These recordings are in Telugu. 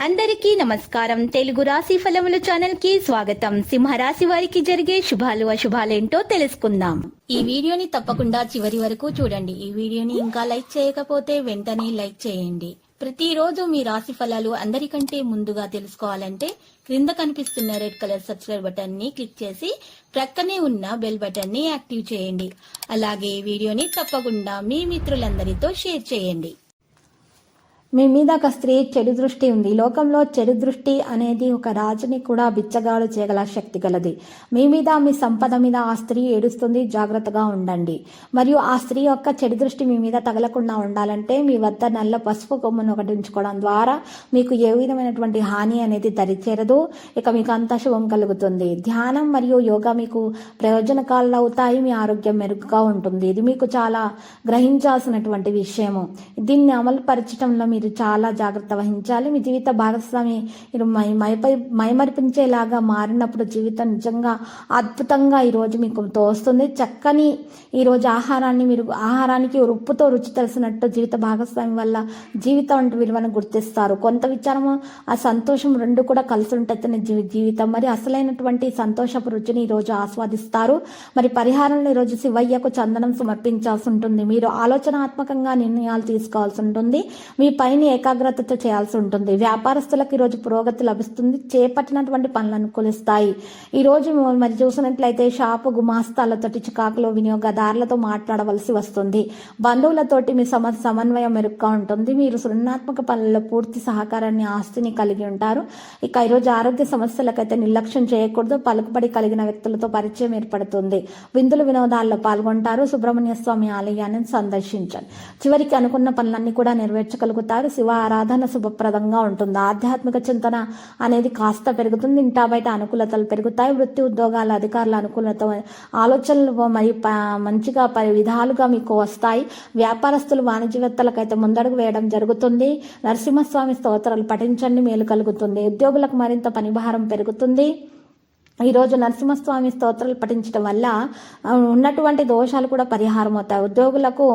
అందరికీ నమస్కారం. తెలుగు రాశి ఫలముల ఛానల్ కి స్వాగతం. సింహరాశి వారికి జరిగే శుభాలు అశుభాలేంటో తెలుసుకుందాం. ఈ వీడియోని తప్పకుండా చివరి వరకు చూడండి. ఈ వీడియోని ఇంకా లైక్ చేయకపోతే వెంటనే లైక్ చేయండి. ప్రతిరోజు మీ రాశి ఫలాలు అందరికంటే ముందుగా తెలుసుకోవాలంటే క్రింద కనిపిస్తున్న రెడ్ కలర్ సబ్స్క్రైబ్ బటన్ ని క్లిక్ చేసి ప్రక్కనే ఉన్న బెల్ బటన్ ని యాక్టివ్ చేయండి. అలాగే ఈ వీడియోని తప్పకుండా మీ మిత్రులందరితో షేర్ చేయండి. మీ మీద ఒక స్త్రీ చెడు దృష్టి ఉంది. లోకంలో చెడు దృష్టి అనేది ఒక రాజుని కూడా బిచ్చగాడు చేయగల శక్తి గలది. మీ మీద, మీ సంపద మీద ఆ స్త్రీ ఏడుస్తుంది. జాగ్రత్తగా ఉండండి. మరియు ఆ స్త్రీ యొక్క చెడు దృష్టి మీ మీద తగలకుండా ఉండాలంటే మీ వద్ద నల్ల పసుపు కొమ్మును ఒకటి ఉంచుకోవడం ద్వారా మీకు ఏ విధమైనటువంటి హాని అనేది దరిచేరదు. ఇక మీకు అంతా శుభం కలుగుతుంది. ధ్యానం మరియు యోగా మీకు ప్రయోజనకాలు అవుతాయి. మీ ఆరోగ్యం మెరుగ్గా ఉంటుంది. ఇది మీకు చాలా గ్రహించాల్సినటువంటి విషయము. దీన్ని అమలు పరచడంలో మీరు చాలా జాగ్రత్త వహించాలి. మీ జీవిత భాగస్వామి మీరు మైమరిపించేలాగా మారినప్పుడు జీవితం నిజంగా అద్భుతంగా ఈరోజు మీకు తోస్తుంది. చక్కని ఈరోజు ఆహారానికి ఉప్పుతో రుచి తెలిసినట్టు జీవిత భాగస్వామి వల్ల జీవితం విలువను గుర్తిస్తారు. కొంత విచారము, ఆ సంతోషం రెండు కూడా కలిసి ఉంటేనే జీవితం. మరి అసలైనటువంటి సంతోషపు రుచిని ఈరోజు ఆస్వాదిస్తారు. మరి పరిహారంలో ఈరోజు శివయ్యకు చందనం సమర్పించాల్సి ఉంటుంది. మీరు ఆలోచనాత్మకంగా నిర్ణయాలు తీసుకోవాల్సి ఉంటుంది. మీ పైన ఏకాగ్రతతో చేయాల్సి ఉంటుంది. వ్యాపారస్తులకు ఈరోజు పురోగతి లభిస్తుంది. చేపట్టినటువంటి పనులు అనుకూలిస్తాయి. ఈరోజు మరి చూసినట్లయితే షాపు గుమాస్తాలతోటి చికాకులో వినియోగదారులతో మాట్లాడవలసి వస్తుంది. బంధువులతోటి మీ సమన్వయం మెరుగ్గా ఉంటుంది. మీరు సృజనాత్మక పనుల్లో పూర్తి సహకారాన్ని, ఆస్తిని కలిగి ఉంటారు. ఇక ఈరోజు ఆరోగ్య సమస్యలకైతే నిర్లక్ష్యం చేయకూడదు. పలుకుబడి కలిగిన వ్యక్తులతో పరిచయం ఏర్పడుతుంది. విందులు వినోదాల్లో పాల్గొంటారు. సుబ్రహ్మణ్య స్వామి ఆలయాన్ని సందర్శించండి. చివరికి అనుకున్న పనులన్నీ కూడా నెరవేర్చగలుగుతారు. శివ ఆరాధన శుభప్రదంగా ఉంటుంది. ఆధ్యాత్మిక చింతన అనేది కాస్త పెరుగుతుంది. ఇంటా బయట అనుకూలతలు పెరుగుతాయి. వృత్తి ఉద్యోగాల అధికారుల అనుకూలత, ఆలోచనలు మరియు మంచిగా విధాలుగా మీకు వస్తాయి. వ్యాపారస్తులు, వాణిజ్యవేత్తలకైతే ముందడుగు వేయడం జరుగుతుంది. నరసింహస్వామి స్తోత్రాలు పఠించండి, మేలు కలుగుతుంది. ఉద్యోగులకు మరింత పనిభారం పెరుగుతుంది. ఈరోజు నరసింహస్వామి స్తోత్రాలు పఠించడం వల్ల ఉన్నటువంటి దోషాలు కూడా పరిహారం అవుతాయి. ఉద్యోగులకు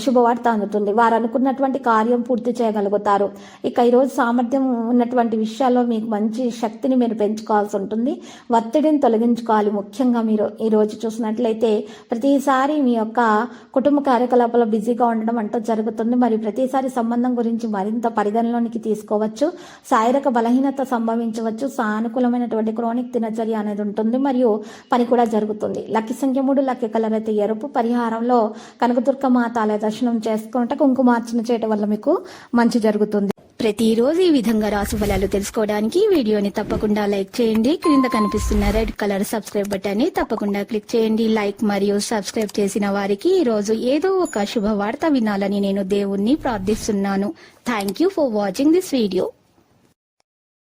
శుభవార్త అందుతుంది. వారు అనుకున్నటువంటి కార్యం పూర్తి చేయగలుగుతారు. ఇక ఈరోజు సామర్థ్యం ఉన్నటువంటి విషయాల్లో మీకు మంచి శక్తిని మీరు పెంచుకోవాల్సి ఉంటుంది. ఒత్తిడిని తొలగించుకోవాలి. ముఖ్యంగా మీరు ఈరోజు చూసినట్లయితే ప్రతిసారి మీ యొక్క కుటుంబ కార్యకలాపాలు బిజీగా ఉండడం అంటూ జరుగుతుంది. మరియు ప్రతిసారి సంబంధం గురించి మరింత పరిగణలోనికి తీసుకోవచ్చు. శారీరక బలహీనత సంభవించవచ్చు. సానుకూలమైనటువంటి క్రోనిక్ దినచర్య అనేది ఉంటుంది. మరియు పని కూడా జరుగుతుంది. లక్కీ సంఖ్య 3, లక్కీ కలర్ అయితే ఎరుపు. పరిహారంలో కనకదుర్గ మాత ఆలయ దర్శనం చేసుకుంటే కుంకుమార్చన చేయడం వల్ల మీకు మంచి జరుగుతుంది. ప్రతిరోజు ఈ విధంగా రాశి ఫలాలు తెలుసుకోవడానికి వీడియోని తప్పకుండా లైక్ చేయండి. క్రింద కనిపిస్తున్న రెడ్ కలర్ సబ్స్క్రైబ్ బటన్ ని తప్పకుండా క్లిక్ చేయండి. లైక్ మరియు సబ్స్క్రైబ్ చేసిన వారికి ఈ రోజు ఏదో ఒక శుభవార్త వినాలని నేను దేవుణ్ణి ప్రార్థిస్తున్నాను. Thank you for watching this video.